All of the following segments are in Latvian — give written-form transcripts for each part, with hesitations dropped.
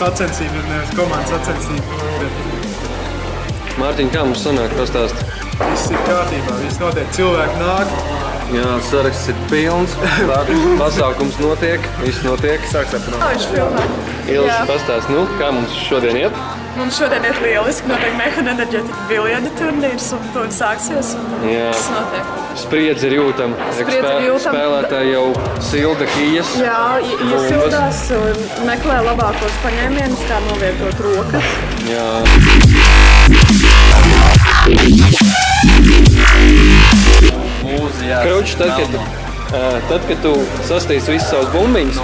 sacensība, nevis komandas sacensība. Mārtiņ, kā mums sanāk pastāst? Viss ir kārtībā, viss notiek, cilvēki nāk. Jā, saraksts ir pilns, pasākums notiek, viss notiek. Sāks apnāk. Ilzi, pastāst, nu, kā mums šodien iet? Mums šodien iet lieliski, notiek Mehanenerģētika biljārdu turnīrs un tur sāksies un viss notiek. Spriedzi ir jūtama. Spēlētāji jau silda kijas. Jā, iesildās un meklē labākos paņēmienus, kā novietot rokas. Jā. Kruč, tad, kad tu sastīsi visas savas bumbiņas,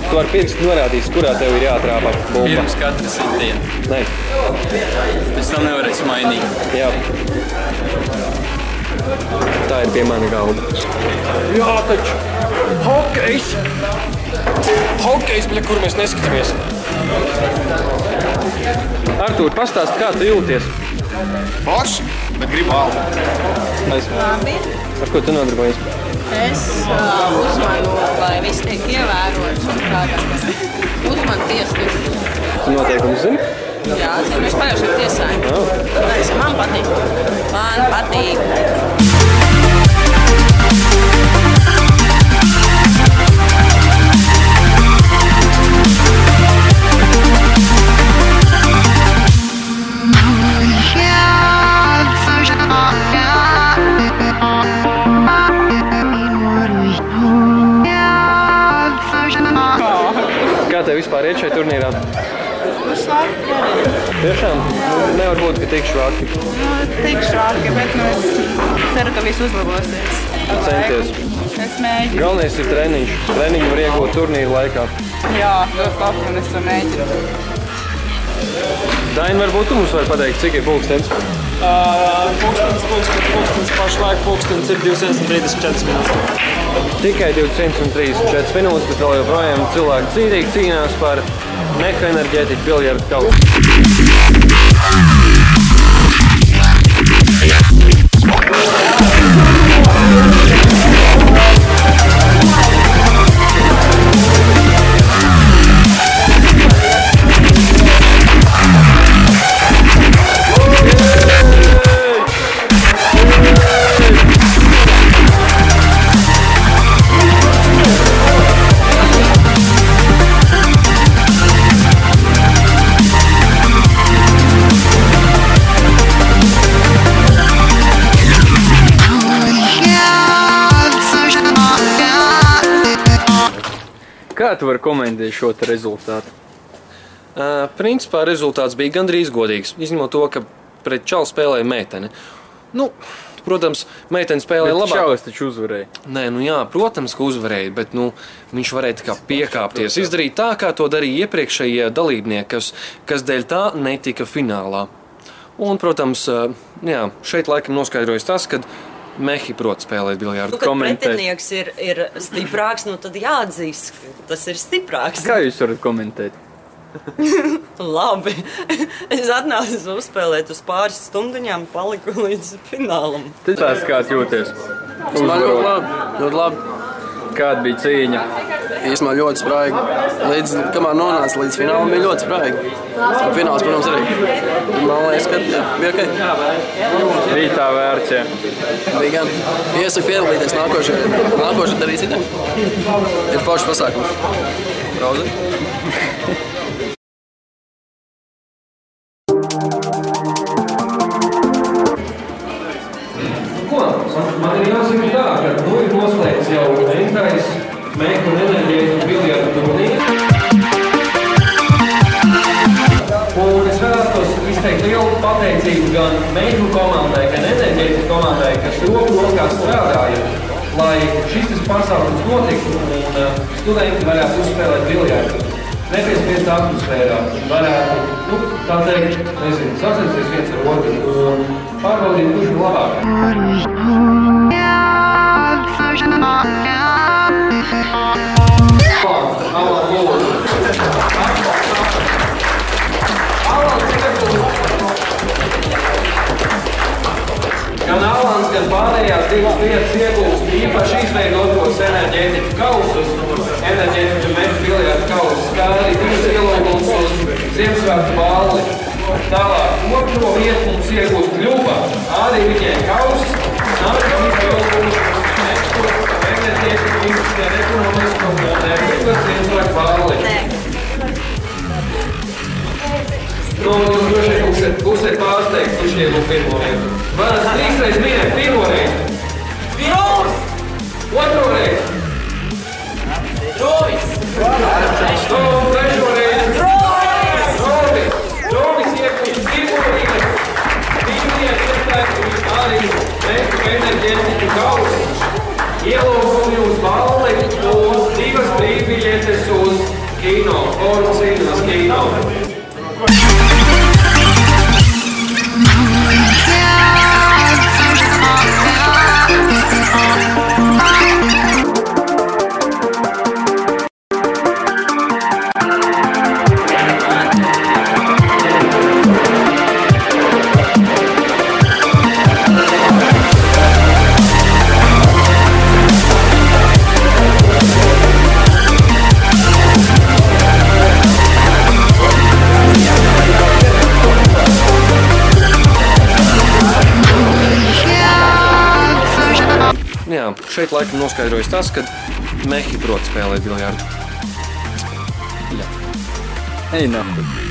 tu ar pirkstu norādīsi, kurā tev ir jāatrāpā bumba. Pirms katra sitiena. Nē. Pēc tam nevarēs mainīt. Jā. Tā ir pie mana galda. Jā, taču. Hokejs. Hokejs, pie kur mēs neskatāmies. Artūr, pastāst, kā tu jūties? Forši, bet gribu algu. Labi. Ar ko tu nodarbojies? Es uzmanu, lai viss tiek ievērots un kā tas uzmanu tiesības. Tu noteikums zini? Jā, zinu, mēs pagājušajā tiesājam. Man patīk. Man patīk. Kā tev vispār iet šai turnīrā? Tiešām? Nevar būt, ka tikšu vārki. Tikšu vārki, bet es ceru, ka viss uzlabosies. Centies. Es mēģinu. Galvenais ir treniņš. Treniņu var iegūt turnīru laikā. Jā, ļoti labi, un es to mēģinu. Daini, varbūt tu mums vari pateikt, cik ir pulkstens? Pulkstens pašlaik pulkstens ir 234 minūtes. Tikai 234 minūtes, bet vēl joprojām cilvēki cīnīgi cīnās par Mehanenerģētiku biljārdu kausu. Kā tu vari komentēt šo te rezultātu? Principā rezultāts bija gandrīz godīgs, izņemot to, ka pret čalu spēlēja meitene. Nu, protams, meitene spēlēja labāk. Bet čalis taču uzvarēja. Nē, nu jā, protams, ka uzvarēja, bet nu, viņš varēja tā kā piekāpties, izdarīt tā, kā to darīja iepriekšējie dalībnieki, kas dēļ tā netika finālā. Un, protams, jā, šeit laikam noskaidrojas tas, kad Mehi prot spēlēt biljārdu. Kad pretinieks ir stiprāks, nu tad jāatzīst, ka tas ir stiprāks. Kā jūs varat komentēt? Labi. Es atnācu uzspēlēt uz pāris stundiņām, paliku līdz finālam. Tās kāds jūties? Ļoti labi. Kāda bija cīņa? Īstumā ļoti spraigi. Kamēr nonāca līdz finālam, bija ļoti spraigi. Fināls, protams, arī. Man liekas, ka bija ok. Bija tā vērts, jā. Bija gan. Iesaku piedalīties nākošajā darīt citiem. Ir foršs pasākums. Brauzi. Man ir jāsaka tā, ka nu ir noslēgts jau Entais Mehanenerģētiku biljārdu turnīrs. Un es vēlētos izteikt lielu pateicību gan Mehu komandai, gan Enerģētiku komandai, kas roku rokā strādāja, lai šis pasākums notiktu un studenti varētu uzspēlēt biljārdu. Nepiespiest atmosfērā, varētu, nu, tā teikt, nezinu, sacensties viens ar otru un pārbaudīt, kurš ir labākais. Gan Alans, gan pārējās divas vietas iegūst īpaši izveidotos enerģētiku kausus, enerģētiku Mehu biljārdu kausus, kā arī divas ielūgumus uz Ziemassvētku balli. Tālāk, otro vietu mums iegūst Ļuba, arī viņai kauss. Nākamais jautājums enerģētika, industriāla ekonomiska un Ziemassvētku balli. Jūs droši būsiet pārsteigti, kurš iegūst pirmo vietu. Varat trīsreiz minēt pirmo reizi. Drovis! Otro reizi. Drovis! Trešo reizi. Drovis! Drovis iegūst pirmo vietu. Viņu iespējas arī enerģētiku kauss. Ielūgumu jūs balli un 2 brīvbiļetes uz kino. Forum Cinemas kino. Jā, šeit laikam noskaidrojas tas, ka mehi prot spēlēt biljardu. Ei, nāku.